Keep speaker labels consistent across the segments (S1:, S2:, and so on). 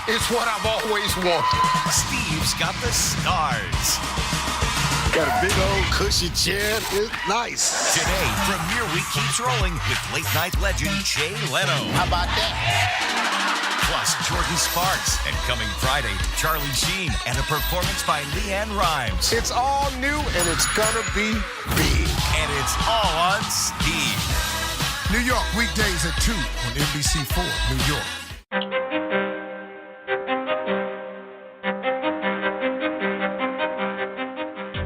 S1: It's what I've always wanted.
S2: Steve's got the stars.
S1: Got a big old cushy chair. It's nice.
S2: Today, Premiere Week keeps rolling with late-night legend Jay Leno.
S1: How about that?
S2: Plus Jordan Sparks. And coming Friday, Charlie Sheen and a performance by Leanne Rimes.
S1: It's all new, and it's gonna be big.
S2: And it's all on Steve.
S3: New York, weekdays at 2 on NBC4, New York.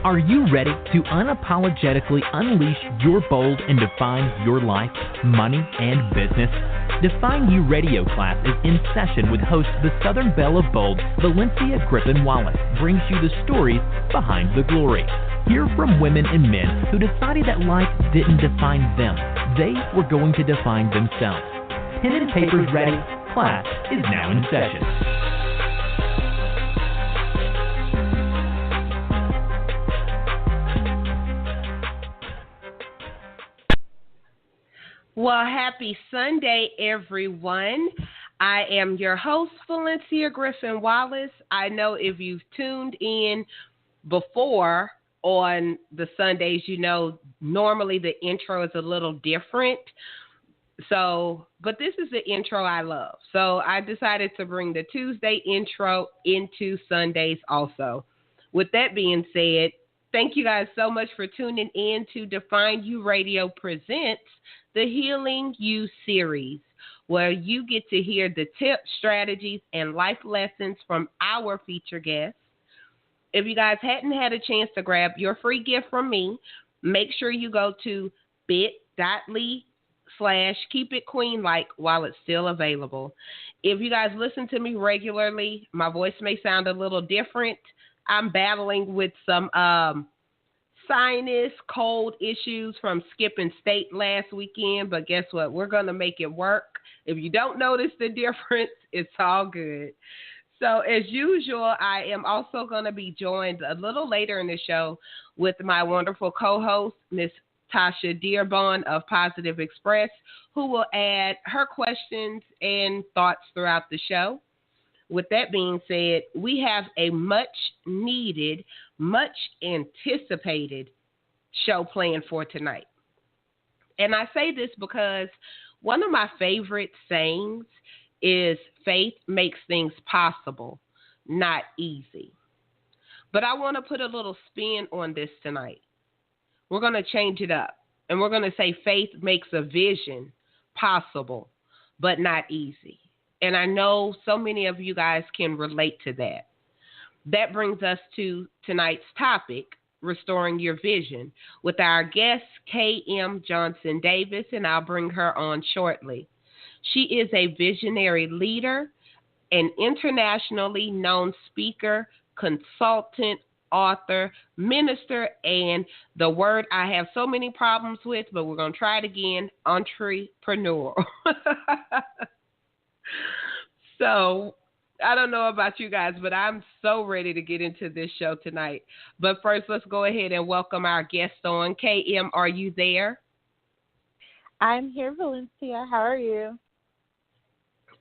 S4: Are you ready to unapologetically unleash your bold and define your life, money, and business? Define You radio class is in session with host the Southern Belle of Bold, Valencia Griffin-Wallace, brings you the stories behind the glory. Hear from women and men who decided that life didn't define them. They were going to define themselves. Pen and papers ready. Class is now in session.
S5: Well, happy Sunday, everyone. I am your host, Valencia Griffin-Wallace. I know if you've tuned in before on the Sundays, you know normally the intro is a little different. But this is the intro I love. So I decided to bring the Tuesday intro into Sundays also. With that being said, thank you guys so much for tuning in to Define You Radio presents the Healing You series, where you get to hear the tips, strategies, and life lessons from our feature guests. If you guys hadn't had a chance to grab your free gift from me, make sure you go to bit.ly/keepitqueenlike while it's still available. If you guys listen to me regularly, my voice may sound a little different. I'm battling with some sinus cold issues from skipping state last weekend, but guess what? We're going to make it work. If you don't notice the difference, it's all good. So as usual, I am also going to be joined a little later in the show with my wonderful co-host, Miss Tasha Dearborn of Positive Express, who will add her questions and thoughts throughout the show. With that being said, we have a much needed, much anticipated show planned for tonight. And I say this because one of my favorite sayings is faith makes things possible, not easy. But I want to put a little spin on this tonight. We're going to change it up. And we're going to say faith makes a vision possible, but not easy. And I know so many of you guys can relate to that. That brings us to tonight's topic, restoring your vision, with our guest, K.M. Johnson Davis, and I'll bring her on shortly. She is a visionary leader, an internationally known speaker, consultant, author, minister, and the word I have so many problems with, but we're going to try it again, entrepreneur. So I don't know about you guys, but I'm so ready to get into this show tonight. But first, let's go ahead and welcome our guest on. KM, are you there?
S6: I'm here, Valencia. How are you?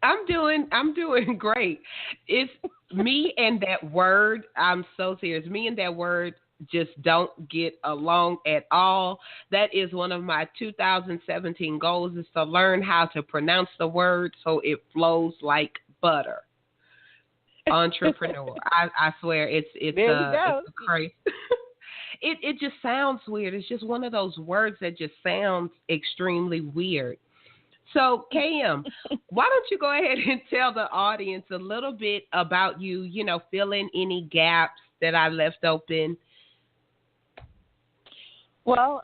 S5: I'm doing great. It's me and that word. I'm so serious. Me and that word just don't get along at all. That is one of my 2017 goals, is to learn how to pronounce the word so it flows like butter. Entrepreneur. I swear it's crazy. It just sounds weird. It's just one of those words that just sounds extremely weird. So, KM, why don't you go ahead and tell the audience a little bit about you, fill in any gaps that I left open.
S6: Well,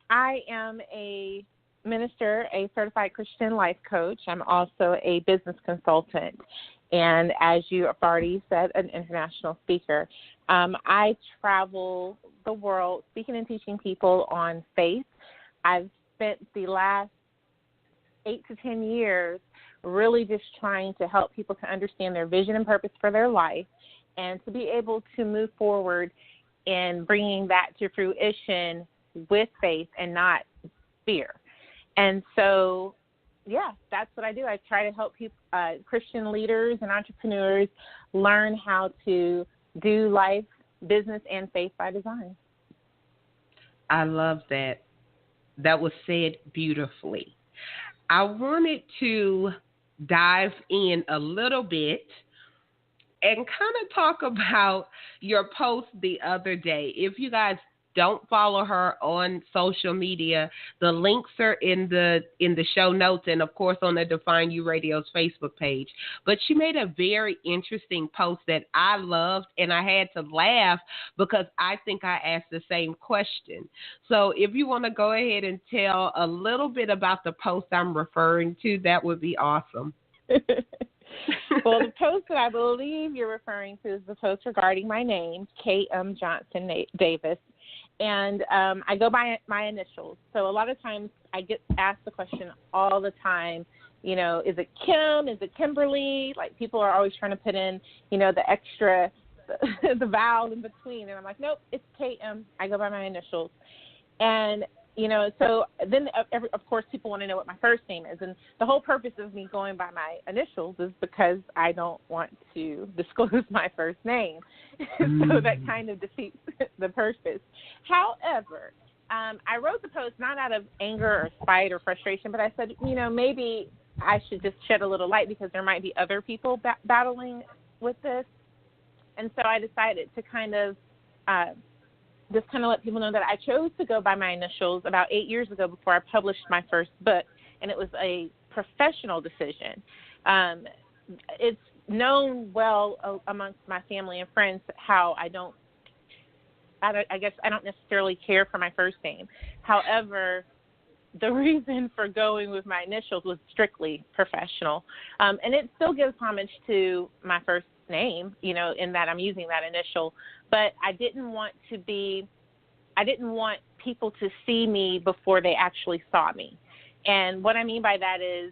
S6: I am a minister, a certified Christian life coach. I'm also a business consultant. And as you have already said, an international speaker. I travel the world speaking and teaching people on faith. I've spent the last 8 to 10 years really just trying to help people to understand their vision and purpose for their life and to be able to move forward in bringing that to fruition with faith and not fear. And so yeah, that's what I do. I try to help people, Christian leaders and entrepreneurs learn how to do life, business, and faith by design.
S5: I love that. That was said beautifully. I wanted to dive in a little bit and kind of talk about your post the other day. If you guys don't follow her on social media, the links are in the show notes and, of course, on the Define You Radio's Facebook page. But she made a very interesting post that I loved, and I had to laugh because I think I asked the same question. So if you want to go ahead and tell a little bit about the post I'm referring to, that would be awesome.
S6: Well, the post that I believe you're referring to is the post regarding my name, K.M. Johnson Davis. And I go by my initials. So a lot of times I get asked the question all the time, you know, is it Kim? Is it Kimberly? Like, people are always trying to put in, you know, the extra, the vowel in between. And I'm like, nope, it's KM. I go by my initials. And, you know, so then, of course, people want to know what my first name is. And the whole purpose of me going by my initials is because I don't want to disclose my first name. So that kind of defeats the purpose. However, I wrote the post not out of anger or spite or frustration, but I said, you know, maybe I should just shed a little light because there might be other people battling with this. And so I decided to kind of just kind of let people know that I chose to go by my initials about 8 years ago before I published my first book, and it was a professional decision. It's known well amongst my family and friends how I guess I don't necessarily care for my first name. However, the reason for going with my initials was strictly professional. And it still gives homage to my first name, you know, in that I'm using that initial. But I didn't want people to see me before they actually saw me. And what I mean by that is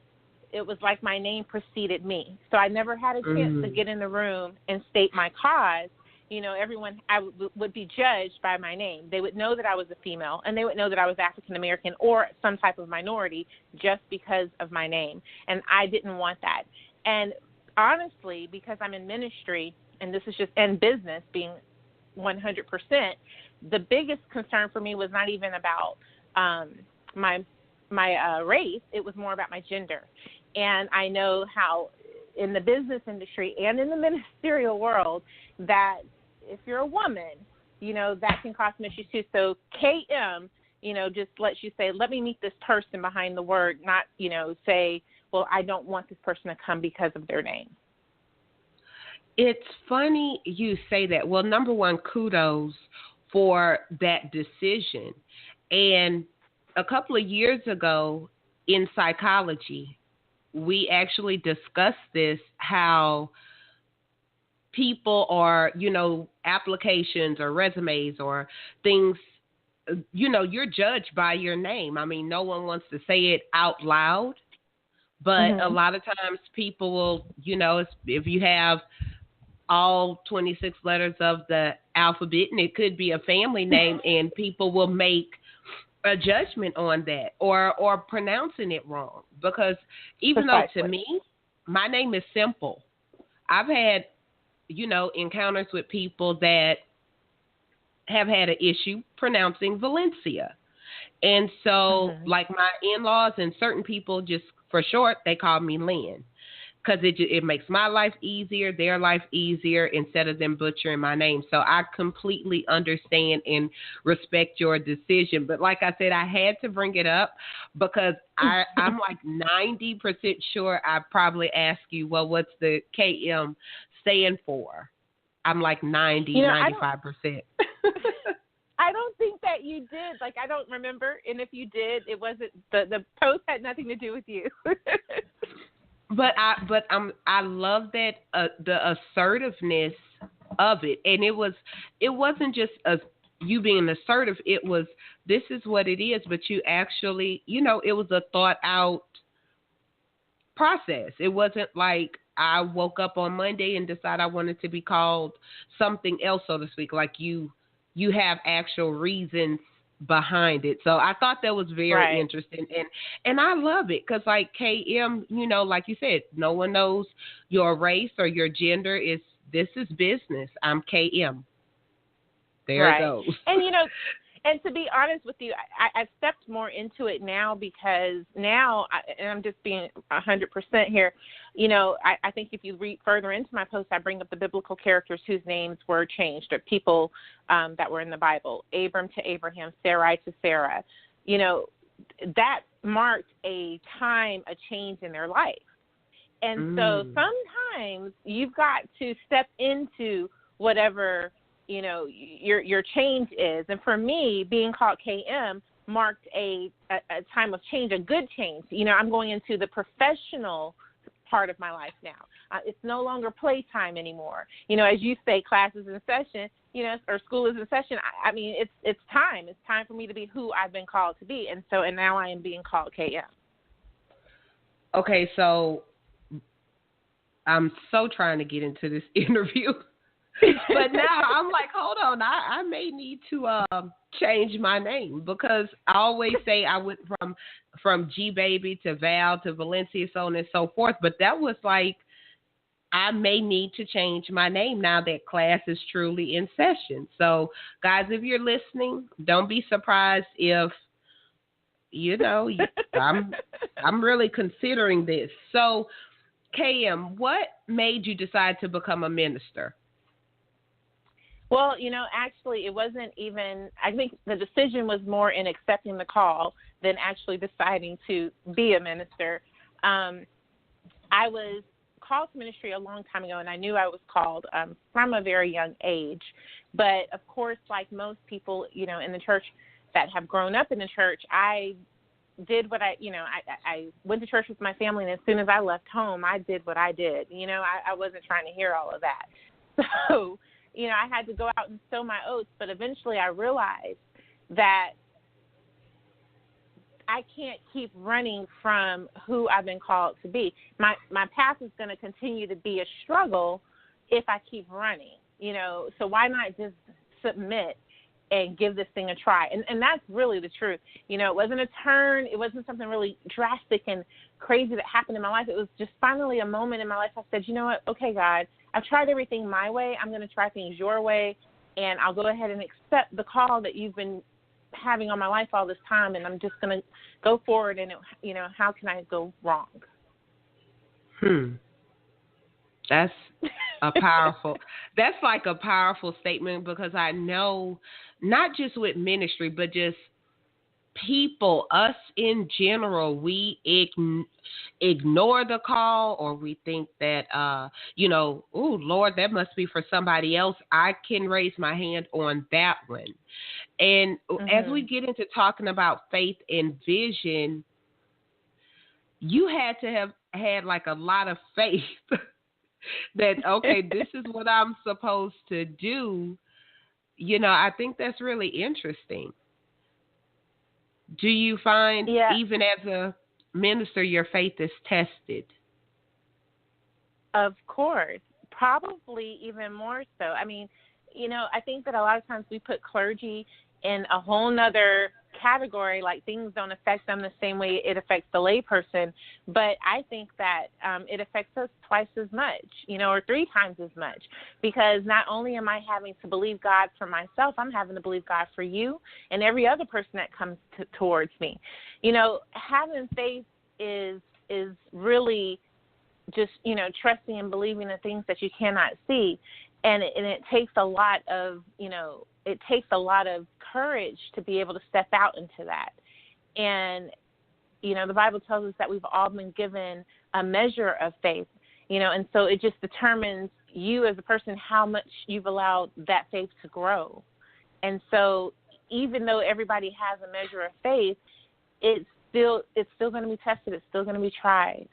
S6: it was like my name preceded me. So I never had a chance to get in the room and state my cause. You know, everyone, I would be judged by my name. They would know that I was a female, and they would know that I was African American or some type of minority just because of my name. And I didn't want that. And honestly, because I'm in ministry, and this is just in business being 100%, the biggest concern for me was not even about my race. It was more about my gender. And I know how in the business industry and in the ministerial world that if you're a woman, you know, that can cause some issues too. So KM, you know, just lets you say, let me meet this person behind the word, not, you know, say, well, I don't want this person to come because of their name.
S5: It's funny you say that. Well, number one, kudos for that decision. And a couple of years ago in psychology, we actually discussed this, how people are, you know, applications or resumes or things, you know, you're judged by your name. I mean, no one wants to say it out loud, but a lot of times people will, you know, if you have all 26 letters of the alphabet, and it could be a family name, and people will make a judgment on that or pronouncing it wrong. Because even though to me, my name is simple, I've had, you know, encounters with people that have had an issue pronouncing Valencia. And so like my in-laws and certain people, just for short, they call me Lynn. Because it makes my life easier, their life easier, instead of them butchering my name. So I completely understand and respect your decision. But like I said, I had to bring it up because I'm like 90% sure I probably asked you, well, what's the KM stand for? I'm like 95%.
S6: I don't think that you did. Like, I don't remember. And if you did, it wasn't, the post had nothing to do with you.
S5: But I love that the assertiveness of it, and it wasn't just you being assertive. It was, this is what it is. But you actually, you know, it was a thought out process. It wasn't like I woke up on Monday and decided I wanted to be called something else, so to speak. Like you have actual reasons behind it. So I thought that was very interesting. And I love it because, like, KM, you know, like you said, no one knows your race or your gender. This is business. I'm KM. There it goes.
S6: And, you know, and to be honest with you, I've stepped more into it now because now, and I'm just being 100% here, you know, I think if you read further into my post, I bring up the biblical characters whose names were changed, or people that were in the Bible, Abram to Abraham, Sarai to Sarah. You know, that marked a change in their life. And so sometimes you've got to step into whatever, you know, your change is. And for me, being called KM marked a time of change, a good change. You know, I'm going into the professional part of my life now. It's no longer playtime anymore. You know, as you say, class is in session, you know, or school is in session. I mean, it's time. It's time for me to be who I've been called to be. And now I am being called KM.
S5: Okay, so I'm so trying to get into this interview. But now I'm like, hold on, I may need to change my name, because I always say I went from G Baby to Val to Valencia, so on and so forth. But that was like, I may need to change my name now that class is truly in session. So, guys, if you're listening, don't be surprised if, you know, I'm really considering this. So, KM, what made you decide to become a minister?
S6: Well, you know, actually, it wasn't even, I think the decision was more in accepting the call than actually deciding to be a minister. I was called to ministry a long time ago, and I knew I was called from a very young age. But, of course, like most people, you know, in the church that have grown up in the church, I did what I went to church with my family, and as soon as I left home, I did what I did. You know, I wasn't trying to hear all of that. So, you know, I had to go out and sow my oats, but eventually I realized that I can't keep running from who I've been called to be. My path is going to continue to be a struggle if I keep running, you know, so why not just submit and give this thing a try? And that's really the truth. You know, it wasn't a turn. It wasn't something really drastic and crazy that happened in my life. It was just finally a moment in my life I said, you know what, okay, God, I've tried everything my way. I'm going to try things your way, and I'll go ahead and accept the call that you've been having on my life all this time, and I'm just going to go forward, and, you know, how can I go wrong?
S5: That's that's like a powerful statement, because I know not just with ministry, but just people, us in general, we ignore the call, or we think that, you know, oh, Lord, that must be for somebody else. I can raise my hand on that one. And as we get into talking about faith and vision, you had to have had like a lot of faith that, okay, this is what I'm supposed to do. You know, I think that's really interesting. Do you find even as a minister, your faith is tested?
S6: Of course, probably even more so. I mean, you know, I think that a lot of times we put clergy in a whole nother category, like things don't affect them the same way it affects the layperson. But I think that it affects us twice as much, you know, or 3 times as much, because not only am I having to believe God for myself, I'm having to believe God for you and every other person that comes towards me. You know, having faith is really just, you know, trusting and believing in things that you cannot see. And it takes a lot of, you know, it takes a lot of courage to be able to step out into that. And, you know, the Bible tells us that we've all been given a measure of faith, you know, and so it just determines you as a person how much you've allowed that faith to grow. And so even though everybody has a measure of faith, it's still going to be tested. It's still going to be tried.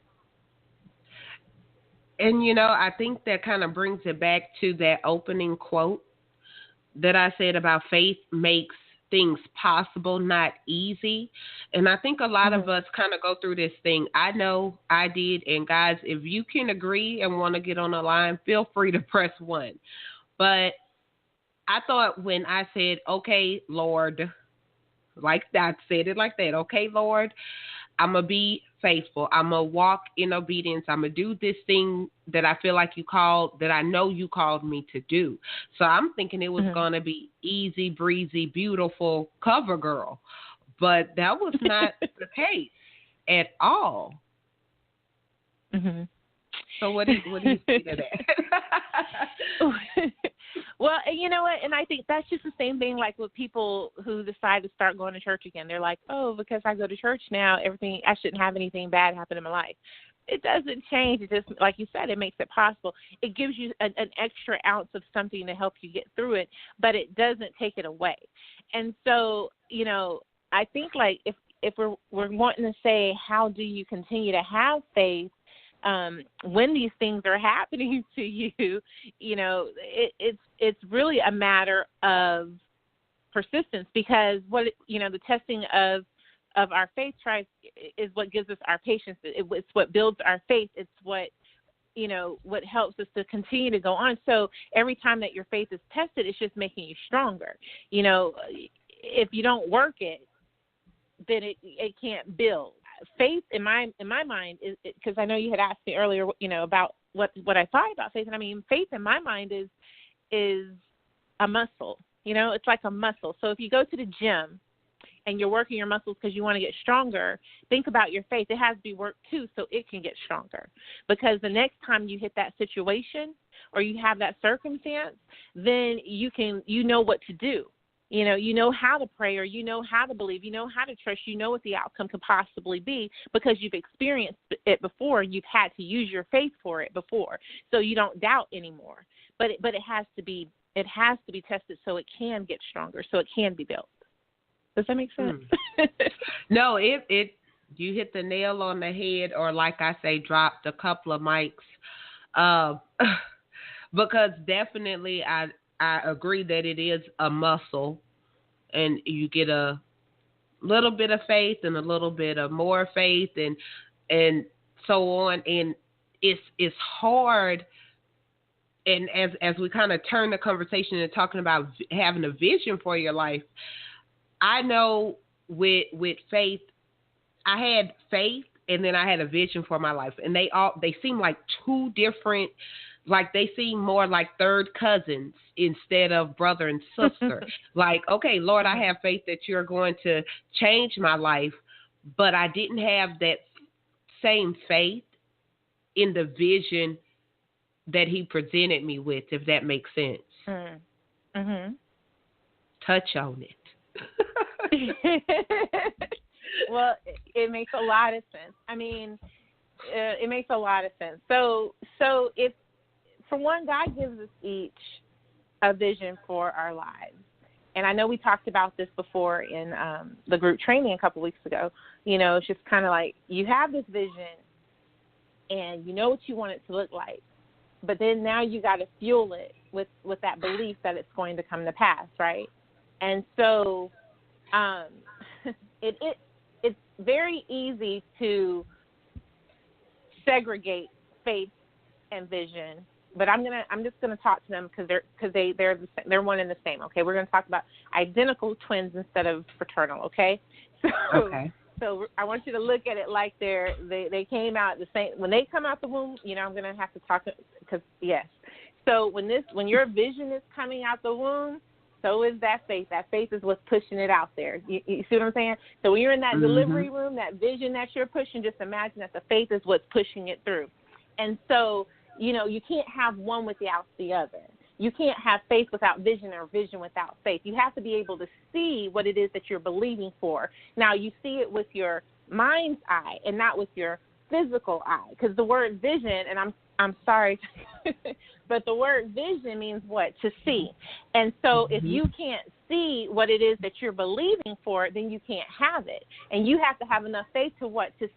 S5: And, you know, I think that kind of brings it back to that opening quote that I said about faith makes things possible, not easy. And I think a lot of us kind of go through this thing. I know I did. And guys, if you can agree and want to get on the line, feel free to press 1. But I thought when I said, okay, Lord, Like I said it like that. Okay, Lord, I'm going to be faithful. I'm going to walk in obedience. I'm going to do this thing that I feel like that I know you called me to do. So I'm thinking it was going to be easy, breezy, beautiful cover girl. But that was not the case at all.
S6: Mm-hmm.
S5: So what do you think of that?
S6: Well, you know what? And I think that's just the same thing like with people who decide to start going to church again. They're like, oh, because I go to church now, I shouldn't have anything bad happen in my life. It doesn't change. It just, like you said, it makes it possible. It gives you an extra ounce of something to help you get through it, but it doesn't take it away. And so, you know, I think like if we're wanting to say, how do you continue to have faith when these things are happening to you, you know, it's really a matter of persistence, because the testing of our faith is what gives us our patience. It's what builds our faith. It's what helps us to continue to go on. So every time that your faith is tested, it's just making you stronger. You know, if you don't work it, then it can't build. Faith in my mind is, because I know you had asked me earlier, you know, about what I thought about faith, and I mean, faith in my mind is a muscle. You know, it's like a muscle. So if you go to the gym and you're working your muscles because you want to get stronger, think about your faith. It has to be worked too, so it can get stronger. Because the next time you hit that situation or you have that circumstance, then you know what to do. You know how to pray, or you know how to believe, you know how to trust, you know what the outcome could possibly be because you've experienced it before. You've had to use your faith for it before, so you don't doubt anymore. But it has to be tested so it can get stronger, so it can be built. Does that make sense?
S5: No, it you hit the nail on the head, or like I say, dropped a couple of mics. Because definitely I agree that it is a muscle, and you get a little bit of faith and a little bit of more faith and so on. And it's hard. And as we kind of turn the conversation and talking about having a vision for your life, I know with faith, I had faith and then I had a vision for my life, and they seem like two different. Like they seem more like third cousins instead of brother and sister. Like, okay, Lord, I have faith that you're going to change my life, but I didn't have that same faith in the vision that he presented me with, if that makes sense.
S6: Mm-hmm.
S5: Touch on it.
S6: Well, it makes a lot of sense. I mean, it makes a lot of sense. So if, for one, God gives us each a vision for our lives. And I know we talked about this before in the group training a couple weeks ago. You know, it's just kind of like you have this vision and you know what you want it to look like. But then now you got to fuel it with that belief that it's going to come to pass, right? And so it's very easy to segregate faith and vision. But I'm just gonna talk to them because they're one and the same. Okay, we're gonna talk about identical twins instead of fraternal. Okay.
S5: Okay.
S6: So I want you to look at it like they came out the same. When they come out the womb, you know, I'm gonna have to talk because yes. So when your vision is coming out the womb, so is that faith. That faith is what's pushing it out there. You see what I'm saying? So when you're in that delivery room, that vision that you're pushing, just imagine that the faith is what's pushing it through. And so, you know, you can't have one without the other. You can't have faith without vision or vision without faith. You have to be able to see what it is that you're believing for. Now, you see it with your mind's eye and not with your physical eye, because the word vision, and I'm sorry, but the word vision means what? To see. And so if you can't see what it is that you're believing for, then you can't have it. And you have to have enough faith to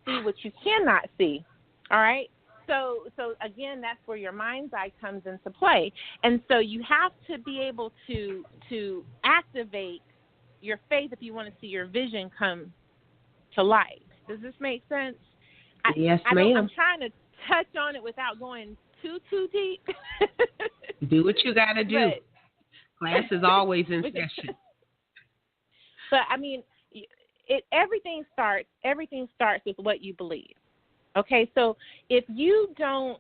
S6: see what you cannot see. All right? So again, that's where your mind's eye comes into play. And so you have to be able to activate your faith if you want to see your vision come to life. Does this make sense?
S5: Yes, ma'am.
S6: I'm trying to touch on it without going too deep.
S5: Do what you got to do. Class is always in session.
S6: But, I mean, everything starts with what you believe. Okay, so if you don't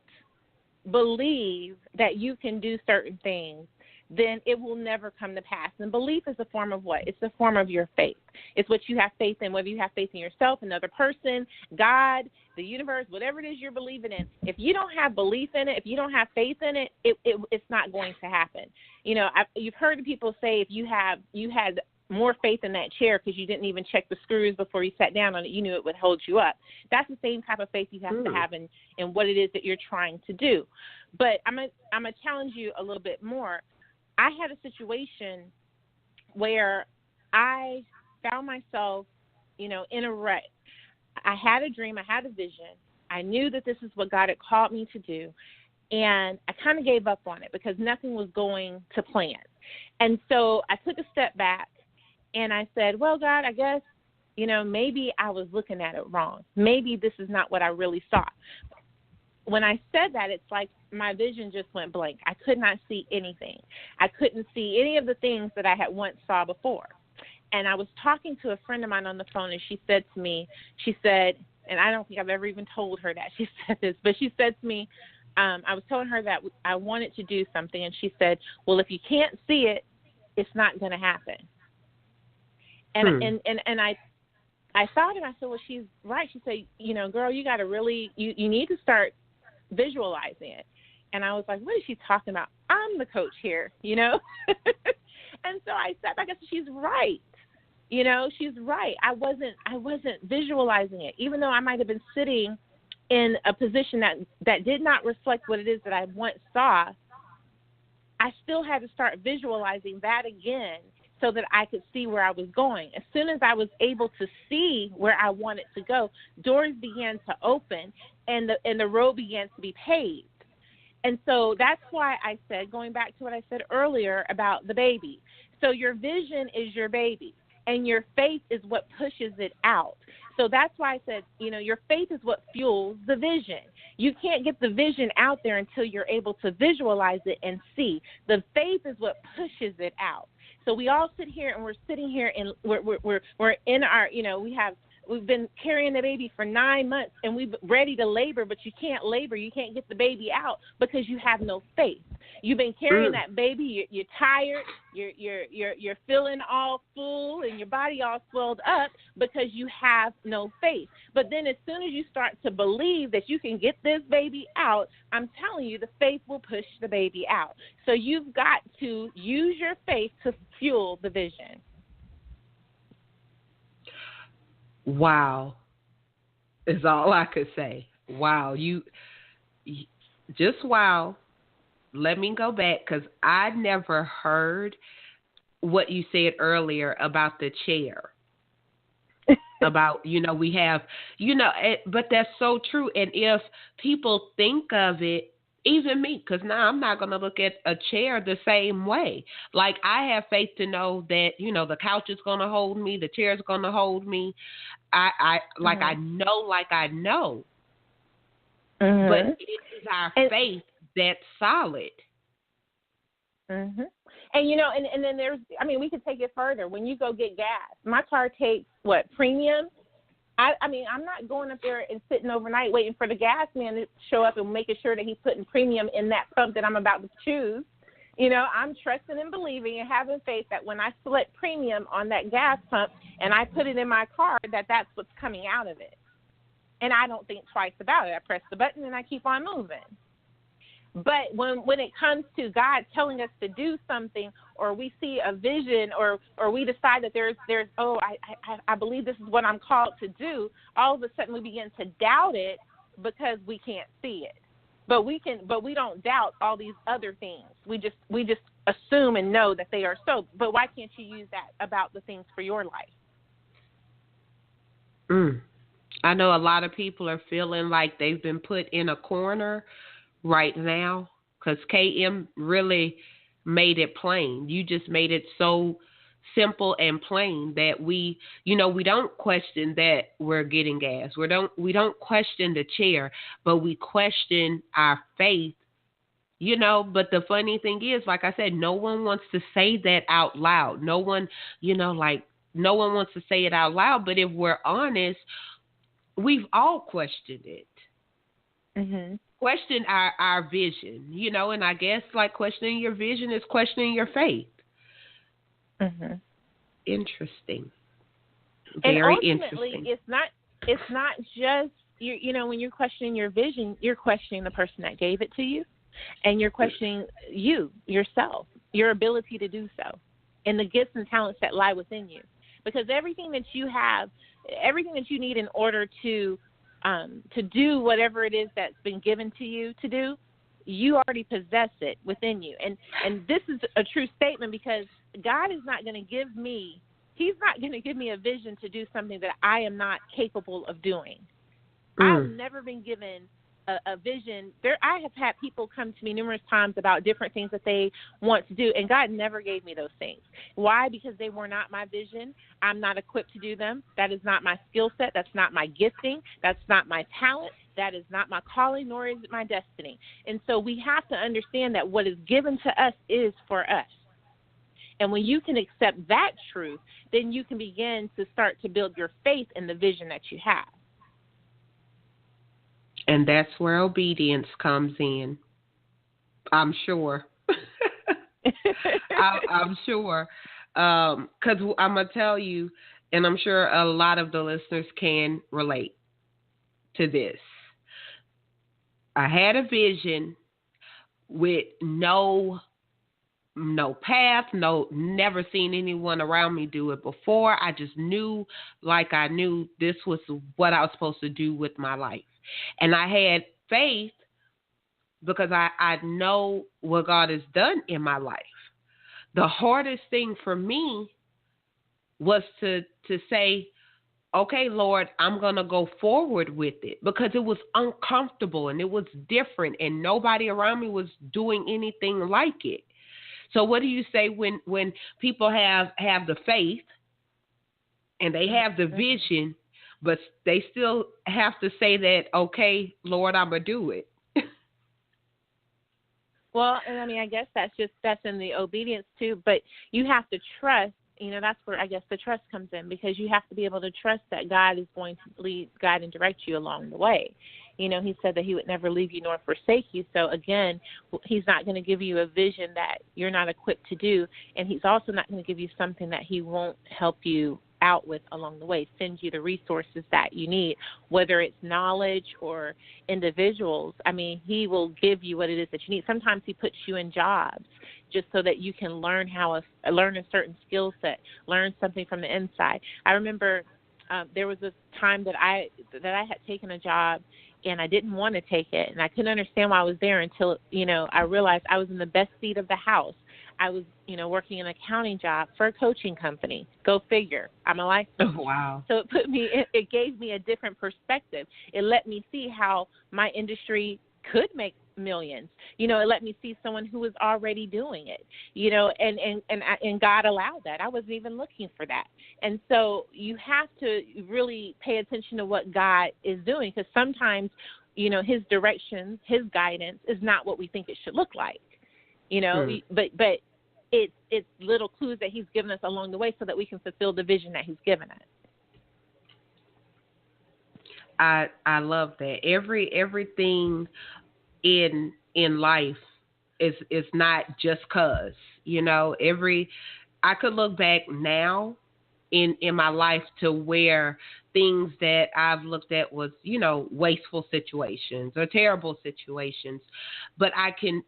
S6: believe that you can do certain things, then it will never come to pass. And belief is a form of what? It's a form of your faith. It's what you have faith in, whether you have faith in yourself, another person, God, the universe, whatever it is you're believing in. If you don't have belief in it, if you don't have faith in it, it's not going to happen. You know, you've heard people say if you had more faith in that chair because you didn't even check the screws before you sat down on it, you knew it would hold you up. That's the same type of faith you have to have in what it is that you're trying to do. But I'm gonna challenge you a little bit more. I had a situation where I found myself, you know, in a rut. I had a dream. I had a vision. I knew that this is what God had called me to do. And I kind of gave up on it because nothing was going to plan. And so I took a step back and I said, well, God, I guess, you know, maybe I was looking at it wrong. Maybe this is not what I really saw. When I said that, it's like my vision just went blank. I could not see anything. I couldn't see any of the things that I had once saw before. And I was talking to a friend of mine on the phone, and she said to me, and I don't think I've ever even told her that she said this, but she said to me, I was telling her that I wanted to do something, and she said, well, if you can't see it, it's not going to happen. And I thought, and I said, well, she's right. She said, you know, girl, you got to really, you need to start visualizing it. And I was like, what is she talking about? I'm the coach here, you know? And so I sat back and said, she's right. You know, she's right. I wasn't visualizing it, even though I might have been sitting in a position that did not reflect what it is that I once saw. I still had to start visualizing that again so that I could see where I was going. As soon as I was able to see where I wanted to go, doors began to open and the road began to be paved. And so that's why I said, going back to what I said earlier about the baby. So your vision is your baby, and your faith is what pushes it out. So that's why I said, you know, your faith is what fuels the vision. You can't get the vision out there until you're able to visualize it and see. The faith is what pushes it out. So we all sit here and we're sitting here and we're in our, you know, we've been carrying the baby for 9 months and we're ready to labor, but you can't labor. You can't get the baby out because you have no faith. You've been carrying that baby. You're tired. You're feeling all full and your body all swelled up because you have no faith. But then as soon as you start to believe that you can get this baby out, I'm telling you, the faith will push the baby out. So you've got to use your faith to fuel the vision.
S5: Wow, is all I could say. Wow, just wow. Let me go back because I never heard what you said earlier about the chair. About, you know, we have, you know, but that's so true. And if people think of it, even me, because now I'm not going to look at a chair the same way. Like, I have faith to know that, you know, the couch is going to hold me, the chair is going to hold me. I know.
S6: Mm-hmm.
S5: But it is our faith that's solid.
S6: Mm-hmm. And, you know, and then there's, I mean, we could take it further. When you go get gas, my car takes, premium? I mean, I'm not going up there and sitting overnight waiting for the gas man to show up and making sure that he's putting premium in that pump that I'm about to choose. You know, I'm trusting and believing and having faith that when I select premium on that gas pump and I put it in my car, that's what's coming out of it. And I don't think twice about it. I press the button and I keep on moving. But when it comes to God telling us to do something, or we see a vision, or we decide that there's I believe this is what I'm called to do, all of a sudden we begin to doubt it because we can't see it. But we don't doubt all these other things. We just assume and know that they are so. But why can't you use that about the things for your life?
S5: I know a lot of people are feeling like they've been put in a corner right now because KM really made it plain. You just made it so simple and plain that we don't question that we're getting gas. We don't question the chair, but we question our faith, you know. But the funny thing is, like I said, no one wants to say that out loud. No one, you know, like no one wants to say it out loud, but if we're honest, we've all questioned it.
S6: Mm-hmm.
S5: Question our vision, you know, and I guess like questioning your vision is questioning your faith.
S6: Mm-hmm.
S5: Interesting.
S6: And
S5: Very
S6: ultimately,
S5: interesting.
S6: it's not just you know, when you're questioning your vision, you're questioning the person that gave it to you, and you're questioning yourself, your ability to do so, and the gifts and talents that lie within you. Because everything that you have, everything that you need in order to do whatever it is that's been given to you to do, you already possess it within you. And this is a true statement, because God is not going to give me, He's not going to give me a vision to do something that I am not capable of doing. I've never been given a vision. I have had people come to me numerous times about different things that they want to do, and God never gave me those things. Why? Because they were not my vision. I'm not equipped to do them. That is not my skill set. That's not my gifting. That's not my talent. That is not my calling, nor is it my destiny. And so we have to understand that what is given to us is for us. And when you can accept that truth, then you can begin to start to build your faith in the vision that you have.
S5: And that's where obedience comes in. I'm sure. I'm sure. Because I'm going to tell you, and I'm sure a lot of the listeners can relate to this. I had a vision with no path, never seen anyone around me do it before. I just knew, like I knew this was what I was supposed to do with my life. And I had faith because I know what God has done in my life. The hardest thing for me was to say, okay, Lord, I'm going to go forward with it, because it was uncomfortable and it was different and nobody around me was doing anything like it. So what do you say when people have the faith and they have the vision, but they still have to say that, okay, Lord, I'm going to do it?
S6: Well, and I mean, I guess that's in the obedience too, but you have to trust, you know, that's where I guess the trust comes in, because you have to be able to trust that God is going to lead, guide, and direct you along the way. You know, He said that He would never leave you nor forsake you. So again, He's not going to give you a vision that you're not equipped to do. And He's also not going to give you something that He won't help you out with along the way, send you the resources that you need, whether it's knowledge or individuals. I mean, He will give you what it is that you need. Sometimes He puts you in jobs just so that you can learn learn a certain skill set, learn something from the inside. I remember there was a time that I had taken a job and I didn't want to take it, and I couldn't understand why I was there until, you know, I realized I was in the best seat of the house. I was, you know, working an accounting job for a coaching company. Go figure. I'm a life coach.
S5: Oh, wow.
S6: So it gave me a different perspective. It let me see how my industry could make millions. You know, it let me see someone who was already doing it, you know, and God allowed that. I wasn't even looking for that. And so you have to really pay attention to what God is doing, because sometimes, you know, His direction, His guidance is not what we think it should look like, you know, but it's little clues that He's given us along the way so that we can fulfill the vision that He's given us.
S5: I love that. Everything in life is not just 'cause, you know, I could look back now in my life to where things that I've looked at was, you know, wasteful situations or terrible situations, but I can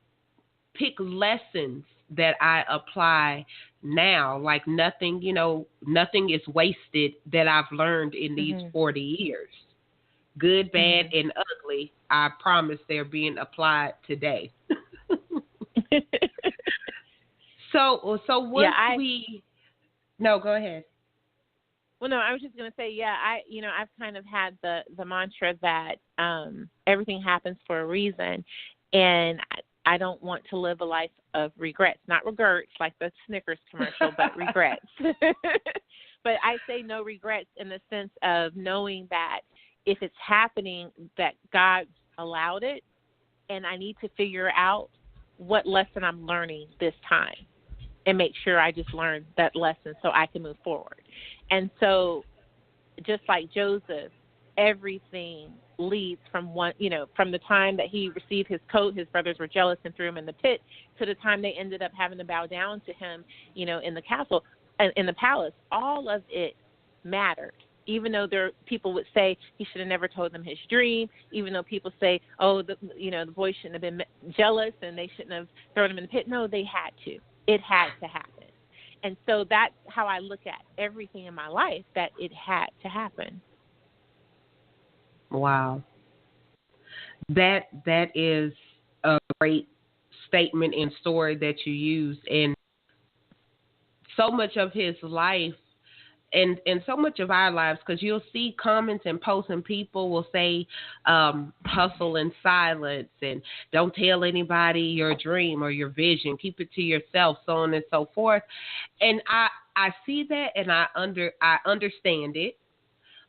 S5: pick lessons that I apply now. Like nothing is wasted that I've learned in these 40 years. Good, bad, and ugly, I promise they're being applied today. So no, go ahead.
S6: Well, no, I was just going to say, I've kind of had the mantra that everything happens for a reason, and I don't want to live a life of regrets. Not regrets like the Snickers commercial, but regrets. But I say no regrets in the sense of knowing that if it's happening, that God allowed it, and I need to figure out what lesson I'm learning this time. and make sure I just learn that lesson so I can move forward. And so just like Joseph, everything leads from from the time that he received his coat, his brothers were jealous and threw him in the pit, to the time they ended up having to bow down to him, in the castle, in the palace. All of it mattered. Even though people would say he should have never told them his dream, even though people say, oh, the boy shouldn't have been jealous and they shouldn't have thrown him in the pit. No, they had to. It had to happen. And so that's how I look at everything in my life, that it had to happen.
S5: Wow. That is a great statement and story that you used. And so much of his life and so much of our lives, because you'll see comments and posts and people will say, hustle in silence and don't tell anybody your dream or your vision, keep it to yourself, so on and so forth. And I see that and I understand it,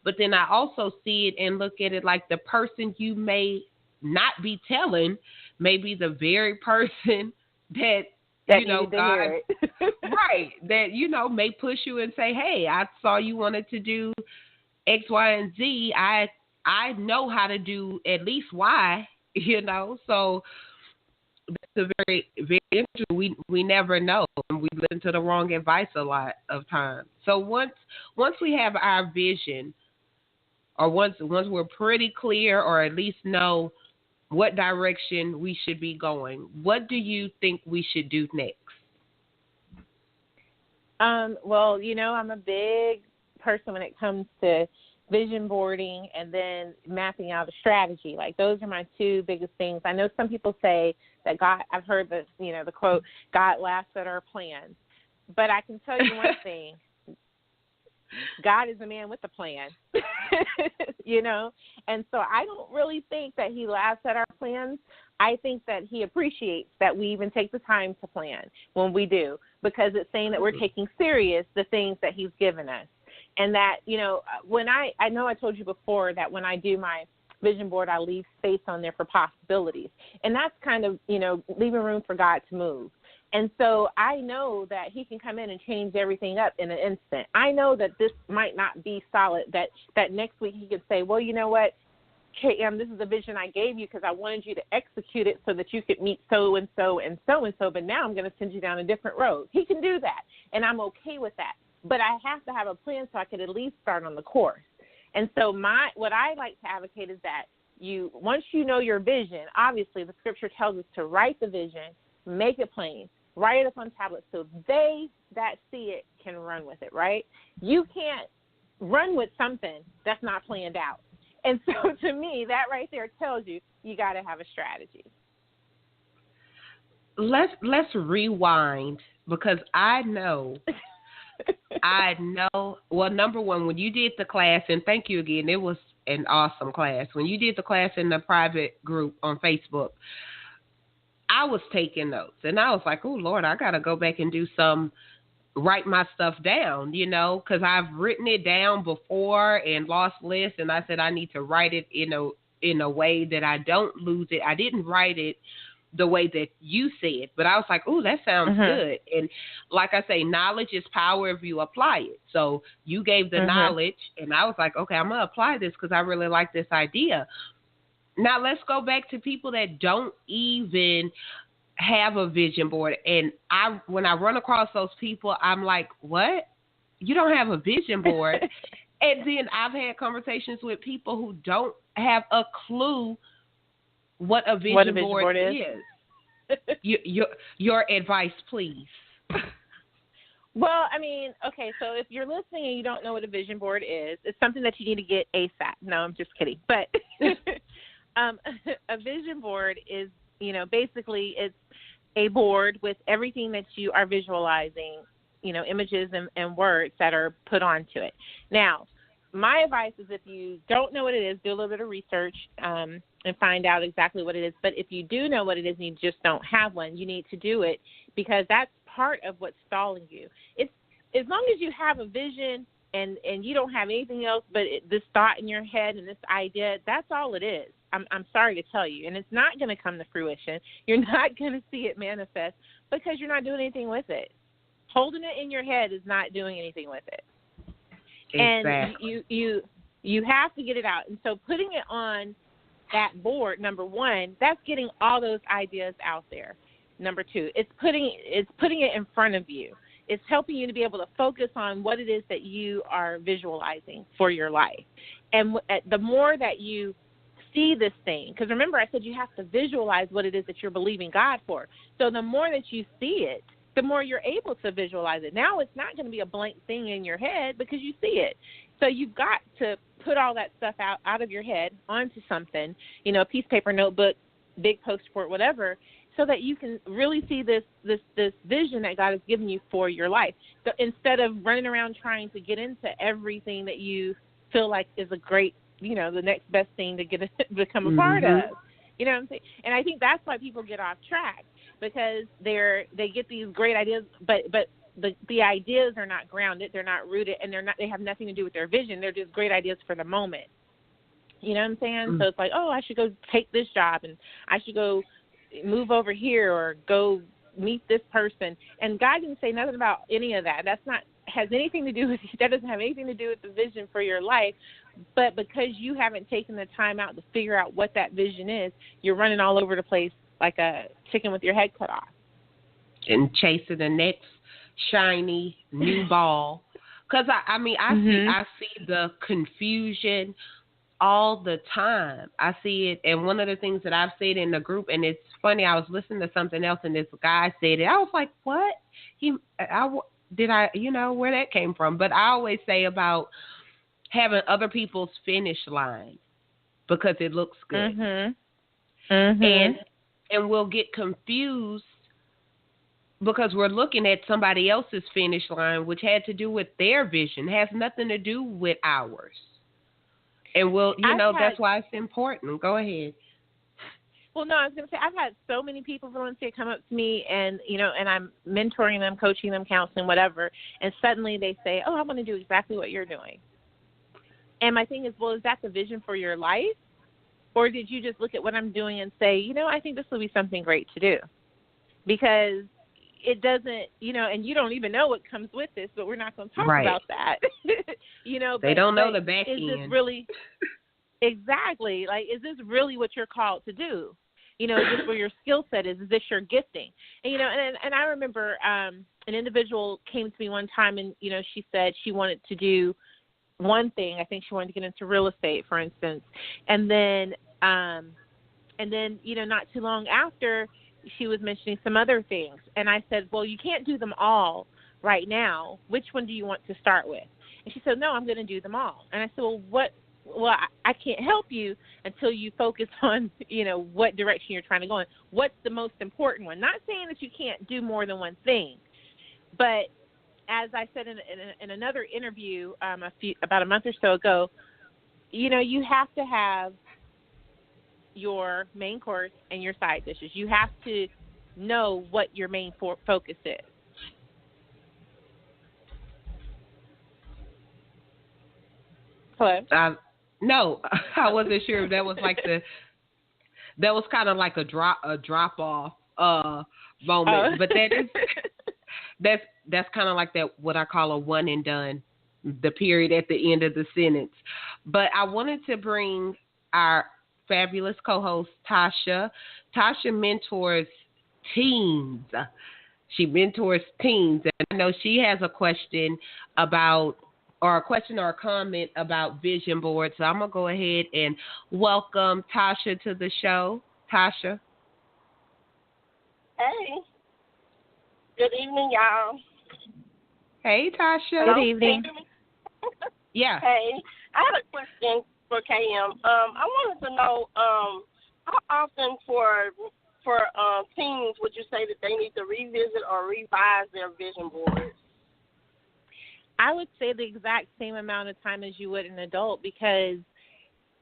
S5: but then I also see it and look at it like the person you may not be telling may be the very person that God, right, that, may push you and say, hey, I saw you wanted to do X, Y, and Z. I know how to do at least Y, so that's a very, very interesting. We never know. We listen to the wrong advice a lot of times. So once we have our vision, or once we're pretty clear, or at least know what direction we should be going, what do you think we should do next?
S6: Well, I'm a big person when it comes to vision boarding and then mapping out a strategy. Like, those are my two biggest things. I know some people say that God, I've heard the quote, God laughs at our plans. But I can tell you one thing. God is a man with a plan, and so I don't really think that he laughs at our plans. I think that he appreciates that we even take the time to plan when we do, because it's saying that we're taking serious the things that he's given us. And that, when I know I told you before that when I do my vision board, I leave space on there for possibilities. And that's kind of, leaving room for God to move. And so I know that he can come in and change everything up in an instant. I know that this might not be solid, that next week he could say, well, you know what, KM, this is the vision I gave you because I wanted you to execute it so that you could meet so-and-so and so-and-so, but now I'm going to send you down a different road. He can do that, and I'm okay with that. But I have to have a plan so I could at least start on the course. And so what I like to advocate is that once you know your vision, obviously the scripture tells us to write the vision, make it plain, write it up on tablets so they that see it can run with it, right? You can't run with something that's not planned out. And so to me, that right there tells you got to have a strategy.
S5: Let's rewind, because I know, well, number one, when you did the class, and thank you again, it was an awesome class. When you did the class in the private group on Facebook, I was taking notes, and I was like, oh, Lord, I got to go back and write my stuff down, because I've written it down before and lost lists, and I said I need to write it in a way that I don't lose it. I didn't write it the way that you said, but I was like, oh, that sounds good. And like I say, knowledge is power if you apply it. So you gave the knowledge, and I was like, okay, I'm going to apply this because I really like this idea. Now let's go back to people that don't even have a vision board. And when I run across those people, I'm like, what? You don't have a vision board? And then I've had conversations with people who don't have a clue what a vision board is. Your advice, please.
S6: Well, I mean, okay, so if you're listening and you don't know what a vision board is, it's something that you need to get ASAP. No, I'm just kidding. But a vision board is, basically it's a board with everything that you are visualizing, images and words that are put onto it. Now, my advice is if you don't know what it is, do a little bit of research and find out exactly what it is. But if you do know what it is and you just don't have one, you need to do it, because that's part of what's stalling you. It's as long as you have a vision and you don't have anything else but this thought in your head and this idea, that's all it is. I'm sorry to tell you. And it's not going to come to fruition. You're not going to see it manifest because you're not doing anything with it. Holding it in your head is not doing anything with it.
S5: Exactly.
S6: And you have to get it out. And so putting it on that board, number one, that's getting all those ideas out there. Number two, it's putting it in front of you. It's helping you to be able to focus on what it is that you are visualizing for your life. And the more that you see this thing, because remember I said you have to visualize what it is that you're believing God for. So the more that you see it, the more you're able to visualize it. Now it's not going to be a blank thing in your head because you see it. So you've got to put all that stuff out of your head onto something, a piece of paper, notebook, big poster board, whatever, so that you can really see this vision that God has given you for your life. So instead of running around trying to get into everything that you feel like is a great, the next best thing to become a part of. You know what I'm saying? And I think that's why people get off track, because they get these great ideas, but the ideas are not grounded, they're not rooted, and they have nothing to do with their vision. They're just great ideas for the moment. You know what I'm saying? So it's like, oh, I should go take this job, and I should go move over here, or go meet this person. And God didn't say nothing about any of that. That doesn't have anything to do with the vision for your life. But because you haven't taken the time out to figure out what that vision is, you're running all over the place like a chicken with your head cut off. And
S5: chasing the next shiny new ball. Because, I see the confusion all the time. I see it. And one of the things that I've said in the group, and it's funny, I was listening to something else, and this guy said it. I was like, what? Where that came from? But I always say about having other people's finish line because it looks good. And we'll get confused because we're looking at somebody else's finish line, which had to do with their vision, has nothing to do with ours. And that's why it's important. Go ahead.
S6: Well, no, I was going to say, I've had so many people, Valencia, come up to me and, and I'm mentoring them, coaching them, counseling, whatever. And suddenly they say, oh, I want to do exactly what you're doing. And my thing is, well, is that the vision for your life? Or did you just look at what I'm doing and say, I think this will be something great to do? Because it doesn't, and you don't even know what comes with this, but we're not going to talk about that.
S5: They don't know the back end.
S6: Is this really, exactly, like, is this really what you're called to do? Is this where your skill set is? Is this your gifting? And, and I remember an individual came to me one time and, she said she wanted to do one thing. I think she wanted to get into real estate, for instance. And then, not too long after, she was mentioning some other things. And I said, well, you can't do them all right now. Which one do you want to start with? And she said, no, I'm going to do them all. And I said, well, I can't help you until you focus on, what direction you're trying to go in. What's the most important one? Not saying that you can't do more than one thing, but as I said in another interview about a month or so ago, you have to have your main course and your side dishes. You have to know what your main focus is. Hello?
S5: No, I wasn't sure if that was that was kind of like a drop off moment, but that's kind of like that, what I call a one and done, the period at the end of the sentence. But I wanted to bring our fabulous co-host, Tasha. Tasha mentors teens. She mentors teens. And I know she has a question or a comment about vision boards. So I'm going to go ahead and welcome Tasha to the show. Tasha.
S7: Hey. Good evening, y'all.
S5: Hey, Tasha.
S6: Hello? Good evening.
S5: Yeah.
S7: Hey. I had a question for KM. I wanted to know how often for teens would you say that they need to revisit or revise their vision boards?
S6: I would say the exact same amount of time as you would an adult, because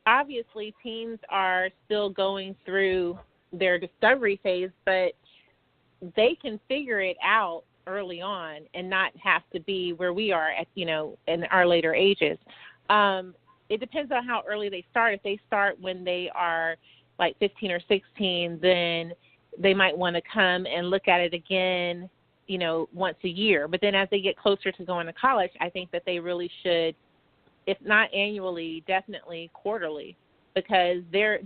S6: obviously teens are still going through their discovery phase, but they can figure it out early on and not have to be where we are at, in our later ages. It depends on how early they start. If they start when they are like 15 or 16, then they might want to come and look at it again once a year. But then as they get closer to going to college, I think that they really should, if not annually, definitely quarterly, because their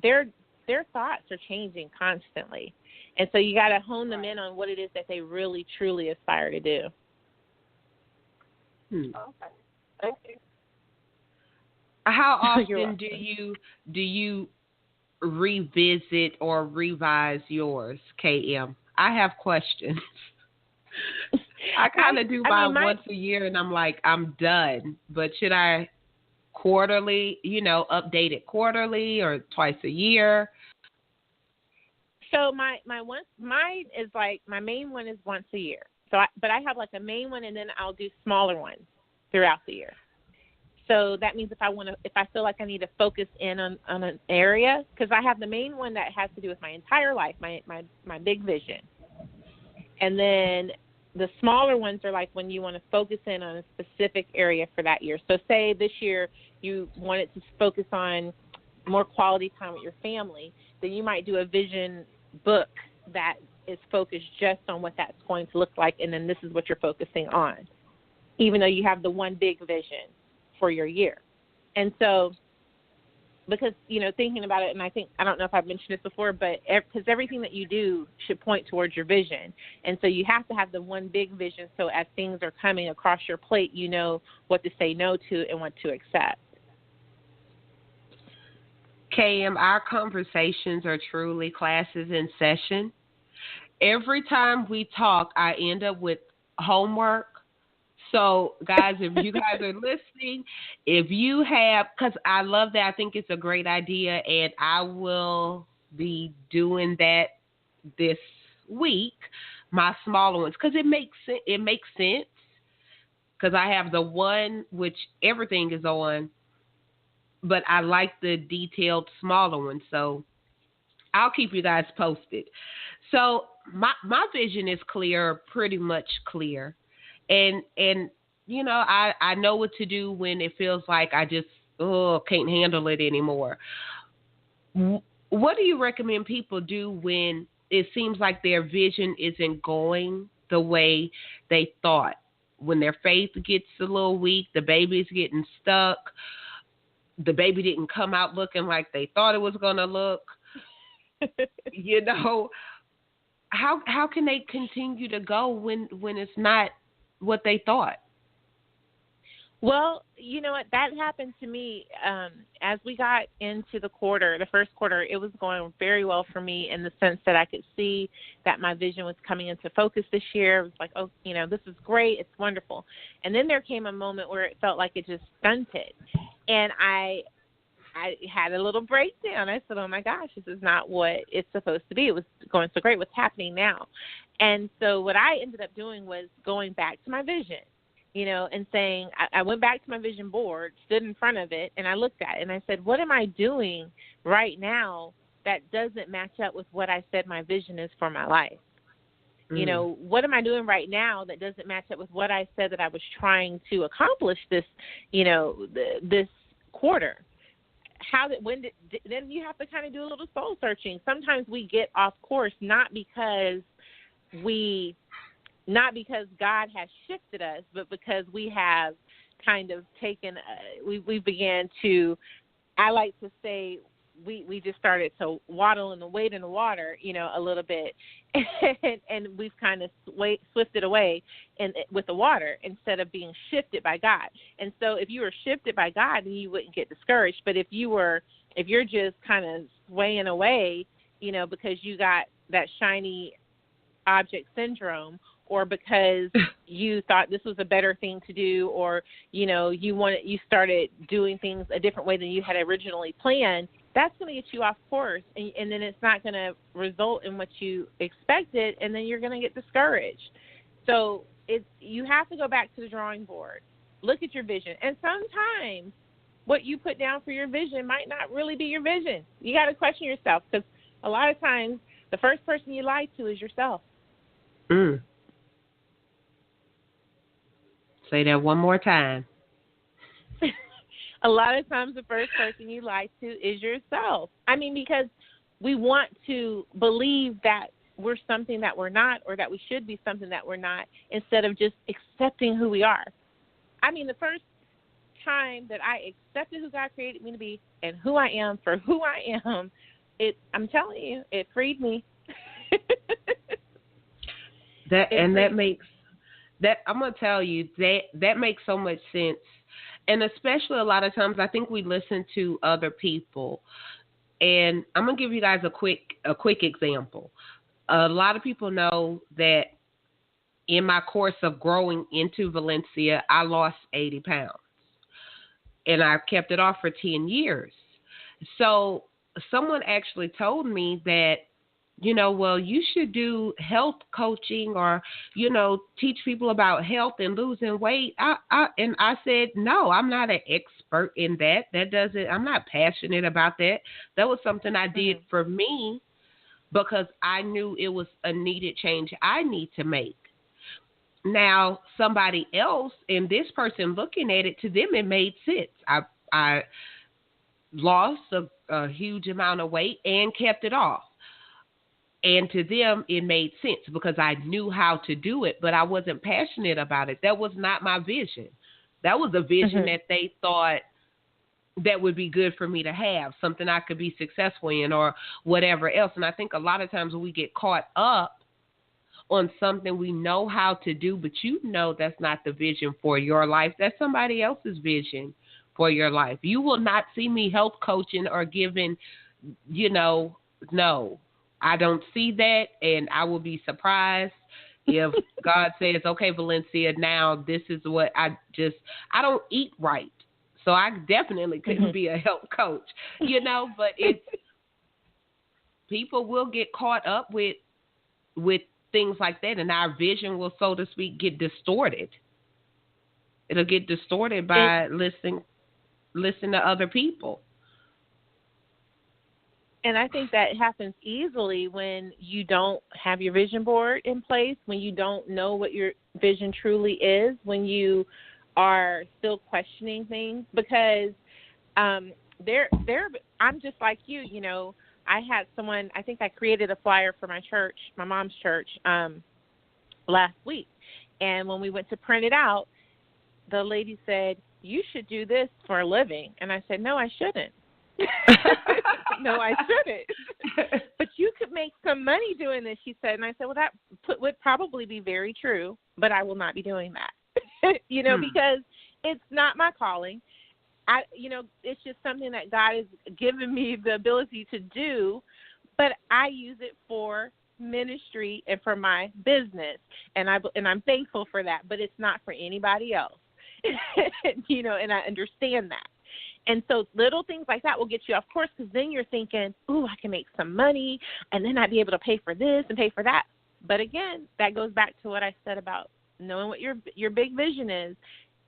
S6: thoughts are changing constantly. And so you got to hone them in on what it is that they really, truly aspire to do.
S7: Okay. Thank you.
S5: How often do you revisit or revise yours, KM? I have questions. I kind of do mine once a year, and I'm like, I'm done. But should I quarterly, update it quarterly or twice a year?
S6: So mine is like, my main one is once a year. But I have like a main one, and then I'll do smaller ones throughout the year. So that means if I feel like I need to focus in on an area, because I have the main one that has to do with my entire life, my big vision. And then the smaller ones are like when you want to focus in on a specific area for that year. So say this year you wanted to focus on more quality time with your family, then you might do a vision book that is focused just on what that's going to look like, and then this is what you're focusing on, even though you have the one big vision for your year. And so, because, thinking about it, and I don't know if I've mentioned this before, but because everything that you do should point towards your vision. And so you have to have the one big vision, so as things are coming across your plate, you know what to say no to and what to accept.
S5: KM, our conversations are truly classes in session. Every time we talk, I end up with homework. So, guys, if you guys are listening, if you have, because I love that. I think it's a great idea, and I will be doing that this week, my smaller ones, because it makes sense, because I have the one which everything is on, but I like the detailed smaller one. So I'll keep you guys posted. So my vision is clear, pretty much clear. And I know what to do when it feels like I just can't handle it anymore. What do you recommend people do when it seems like their vision isn't going the way they thought? When their faith gets a little weak, the baby's getting stuck, the baby didn't come out looking like they thought it was going to look. How can they continue to go when it's not what they thought?
S6: Well, you know what, that happened to me as we got into the first quarter. It was going very well for me in the sense that I could see that my vision was coming into focus this year. It was like, this is great, it's wonderful. And then there came a moment where it felt like it just stunted, and I had a little breakdown. I said, oh my gosh, this is not what it's supposed to be. It was going so great. What's happening now? And so what I ended up doing was going back to my vision, and saying, I went back to my vision board, stood in front of it, and I looked at it, and I said, what am I doing right now that doesn't match up with what I said my vision is for my life? What am I doing right now that doesn't match up with what I said that I was trying to accomplish this quarter? Then you have to kind of do a little soul searching. Sometimes we get off course, not because God has shifted us, but because we have kind of taken, we began to, I like to say, we just started to waddle and wade in the water, a little bit, and we've kind of swifted away with the water instead of being shifted by God. And so if you were shifted by God, then you wouldn't get discouraged. But if you're just kind of swaying away, because you got that shiny object syndrome, or because you thought this was a better thing to do, or you started doing things a different way than you had originally planned, that's going to get you off course, and then it's not going to result in what you expected, and then you're going to get discouraged. So you have to go back to the drawing board, look at your vision, and sometimes what you put down for your vision might not really be your vision. You got to question yourself, because a lot of times the first person you lie to is yourself.
S5: Say that one more time.
S6: A lot of times the first person you lie to is yourself. I mean, because we want to believe that we're something that we're not, or that we should be something that we're not, instead of just accepting who we are. I mean, the first time that I accepted who God created me to be and who I am for who I am, I'm telling you, it freed me. I'm gonna tell you that makes so much sense. And especially a lot of times I think we listen to other people, and I'm gonna give you guys a quick example. A lot of people know that in my course of growing into Valencia, I lost 80 pounds. And I've kept it off for 10 years. So someone actually told me that, well, you should do health coaching or, teach people about health and losing weight. And I said, no, I'm not an expert in that. I'm not passionate about that. That was something I did for me because I knew it was a needed change I need to make. Now, somebody else, and this person looking at it, to them it made sense. I lost a huge amount of weight and kept it off. And to them, it made sense because I knew how to do it, but I wasn't passionate about it. That was not my vision. That was a vision that they thought that would be good for me to have, something I could be successful in or whatever else. And I think a lot of times we get caught up on something we know how to do, but that's not the vision for your life. That's somebody else's vision for your life. You will not see me health coaching or giving, no, I don't see that. And I will be surprised if God says, okay, Valencia, now this is what I don't eat right. So I definitely couldn't be a health coach, but people will get caught up with things like that, and our vision will, so to speak, get distorted. It'll get distorted by listening to other people. And I think that happens easily when you don't have your vision board in place, when you don't know what your vision truly is, when you are still questioning things. Because I'm just like you, I had someone, I think I created a flyer for my church, my mom's church, last week. And when we went to print it out, the lady said, you should do this for a living. And I said, no, I shouldn't. No, I shouldn't. But you could make some money doing this, she said. And I said, well, that would probably be very true, but I will not be doing that, because it's not my calling. It's just something that God has given me the ability to do, but I use it for ministry and for my business, and I'm thankful for that. But it's not for anybody else, and I understand that. And so little things like that will get you off course, because then you're thinking, ooh, I can make some money, and then I'd be able to pay for this and pay for that. But again, that goes back to what I said about knowing what your big vision is,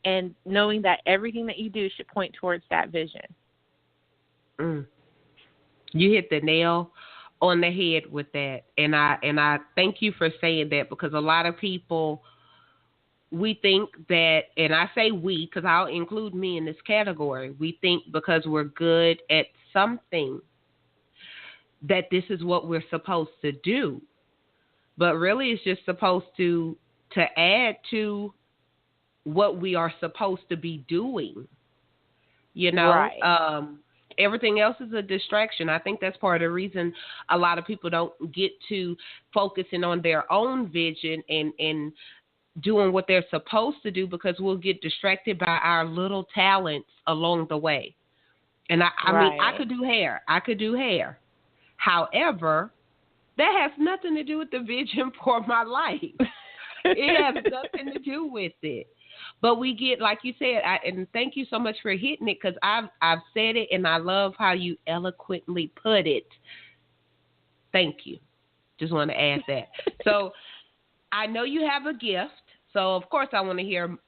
S6: and knowing that everything that you do should point towards that vision.
S5: You hit the nail on the head with that. And I thank you for saying that, because a lot of people, we think that, and I say we because I'll include me in this category, we think because we're good at something that this is what we're supposed to do. But really it's just supposed to add to what we are supposed to be doing,
S6: Right.
S5: Everything else is a distraction. I think that's part of the reason a lot of people don't get to focusing on their own vision and doing what they're supposed to do, because we'll get distracted by our little talents along the way. And I mean, I could do hair. However, that has nothing to do with the vision for my life. It has nothing to do with it. But we get, like you said, and thank you so much for hitting it, because I've said it, and I love how you eloquently put it. Thank you. Just want to add that. So I know you have a gift, so of course I want to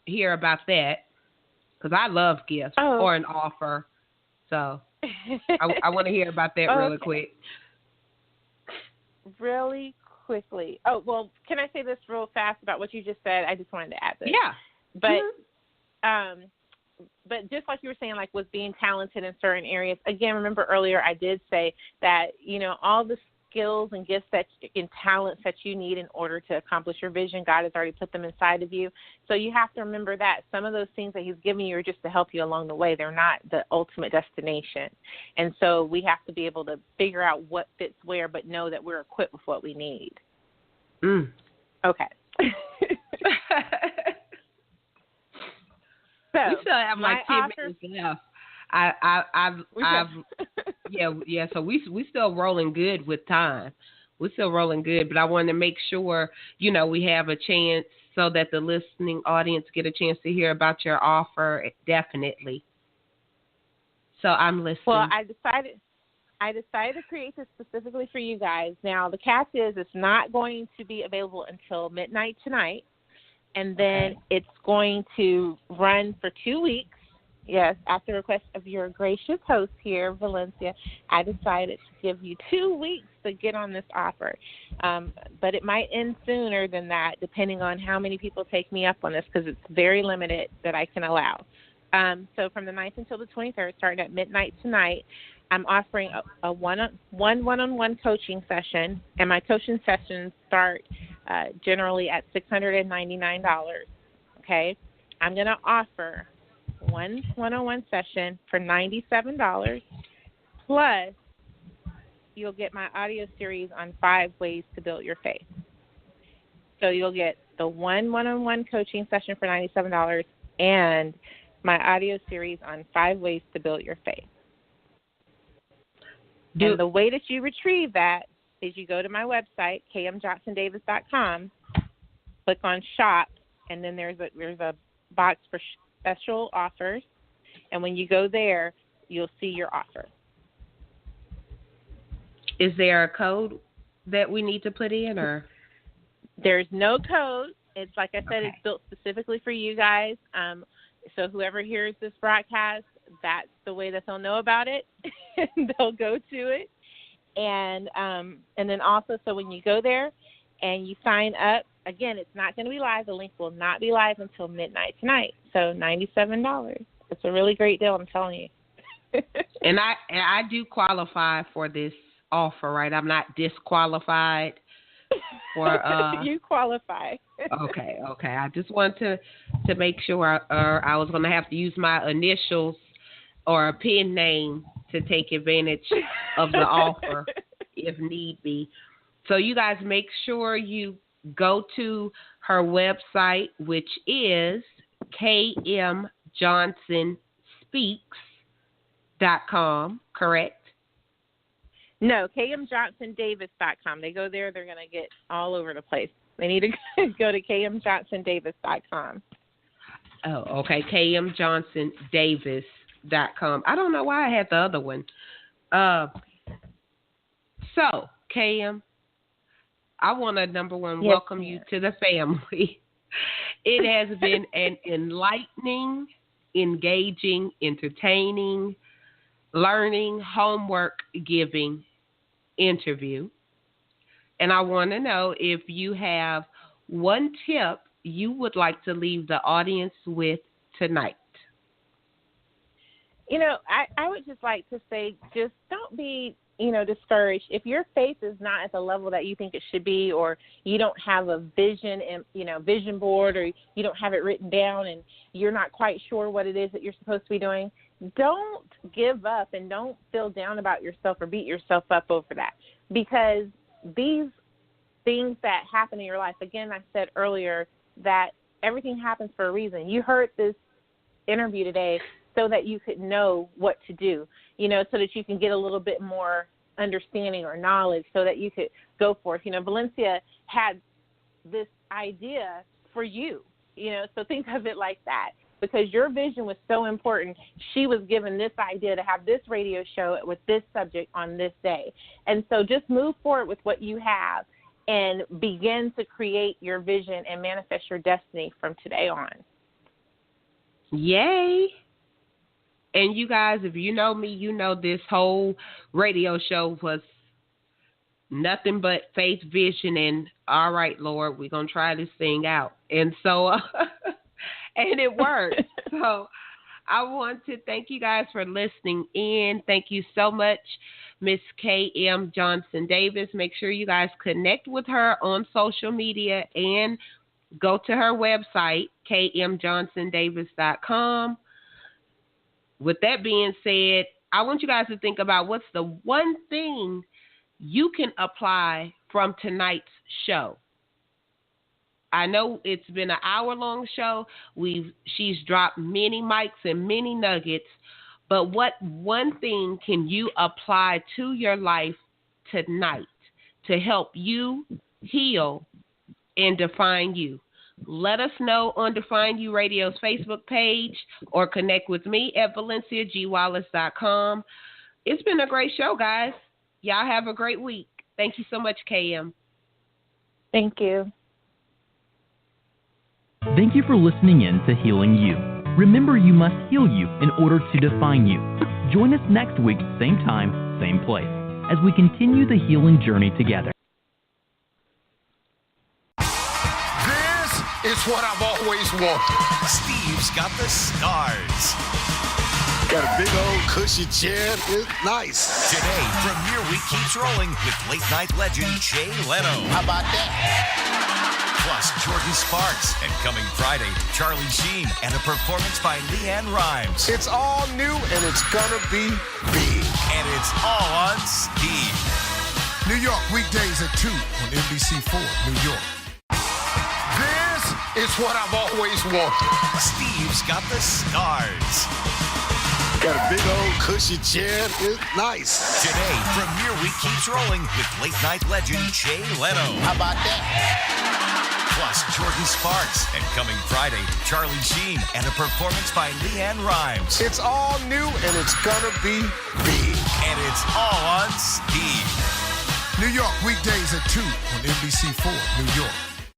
S5: hear about that, because I love gifts or an offer. So I want to hear about that really quick.
S6: Really quickly. Oh, well, can I say this real fast about what you just said? I just wanted to add this.
S5: Yeah.
S6: But just like you were saying, like with being talented in certain areas, again, remember earlier I did say that, all the skills and gifts and talents that you need in order to accomplish your vision. God has already put them inside of you. So you have to remember that some of those things that he's giving you are just to help you along the way. They're not the ultimate destination. And so we have to be able to figure out what fits where, but know that we're equipped with what we need. Okay. So
S5: we still have like 10 minutes left. So we still rolling good with time. We're still rolling good, but I want to make sure, we have a chance so that the listening audience get a chance to hear about your offer. Definitely. So I'm listening.
S6: Well, I decided to create this specifically for you guys. Now, the catch is it's not going to be available until midnight tonight, and then it's going to run for 2 weeks. Yes, at the request of your gracious host here, Valencia, I decided to give you 2 weeks to get on this offer. But it might end sooner than that, depending on how many people take me up on this, because it's very limited that I can allow. So from the 9th until the 23rd, starting at midnight tonight, I'm offering a one-on-one coaching session, and my coaching sessions start generally at $699. Okay, I'm going to offer one one-on-one session for $97, plus you'll get my audio series on 5 ways to build your faith. So you'll get the one-on-one coaching session for $97 and my audio series on 5 ways to build your faith. And the way that you retrieve that is you go to my website, kmjohnsondavis.com, click on shop, and then there's a box for special offers, and when you go there, you'll see your offer.
S5: Is there a code that we need to put in, or?
S6: There's no code. It's like I said, It's built specifically for you guys. So whoever hears this broadcast, that's the way that they'll know about it, and they'll go to it. And then also, so when you go there and you sign up, again, it's not going to be live. The link will not be live until midnight tonight. So $97. It's a really great deal, I'm telling you.
S5: And I do qualify for this offer, right? I'm not disqualified for
S6: you qualify.
S5: Okay. I just want to make sure I was going to have to use my initials or a pen name to take advantage of the offer if need be. So you guys make sure you go to her website, which is kmjohnsonspeaks.com, correct?
S6: No, kmjohnsondavis.com. They go there, they're going to get all over the place. They need to go to kmjohnsondavis.com.
S5: Oh, okay, kmjohnsondavis.com. I don't know why I had the other one. So, KM, I want to, number one, welcome you to the family. It has been an enlightening, engaging, entertaining, learning, homework giving interview. And I want to know if you have one tip you would like to leave the audience with tonight.
S6: I would just like to say, just don't be discouraged. If your faith is not at the level that you think it should be, or you don't have a vision and vision board, or you don't have it written down and you're not quite sure what it is that you're supposed to be doing, don't give up and don't feel down about yourself or beat yourself up over that, because these things that happen in your life, again, I said earlier that everything happens for a reason. You heard this interview today so that you could know what to do, so that you can get a little bit more understanding or knowledge so that you could go forth. Valencia had this idea for you, so think of it like that. Because your vision was so important, she was given this idea to have this radio show with this subject on this day. And so just move forward with what you have and begin to create your vision and manifest your destiny from today on.
S5: Yay. And you guys, if you know me, you know this whole radio show was nothing but faith, vision, and all right, Lord, we're going to try this thing out. And so, and it worked. So I want to thank you guys for listening in. Thank you so much, Miss K.M. Johnson Davis. Make sure you guys connect with her on social media and go to her website, kmjohnsondavis.com. With that being said, I want you guys to think about what's the one thing you can apply from tonight's show. I know it's been an hour-long show. She's dropped many mics and many nuggets, but what one thing can you apply to your life tonight to help you heal and define you? Let us know on Define You Radio's Facebook page or connect with me at valenciagwallace.com. It's been a great show, guys. Y'all have a great week. Thank you so much, KM.
S6: Thank you.
S4: Thank you for listening in to Healing You. Remember, you must heal you in order to define you. Join us next week, same time, same place, as we continue the healing journey together.
S3: This is what I've always wanted.
S2: Steve's got the scars.
S1: Got a big old cushy chair. It's nice.
S2: Today, Premiere Week keeps rolling with late-night legend Jay Leno.
S1: How about that?
S2: Plus, Jordan Sparks. And coming Friday, Charlie Sheen and a performance by Leanne Rimes.
S3: It's all new and it's gonna be big.
S2: And it's all on Steve.
S3: New York, weekdays at 2 on NBC4, New York. This is what I've always wanted.
S2: Steve's got the scars.
S1: Got a big old cushy chair. It's nice.
S2: Today, Premiere Week keeps rolling with late-night legend Jay Leno.
S1: How about that?
S2: Plus, Jordan Sparks. And coming Friday, Charlie Sheen and a performance by Leanne Rimes.
S3: It's all new and it's gonna be big.
S2: And it's all on Steve.
S3: New York, weekdays at 2 on NBC4, New York.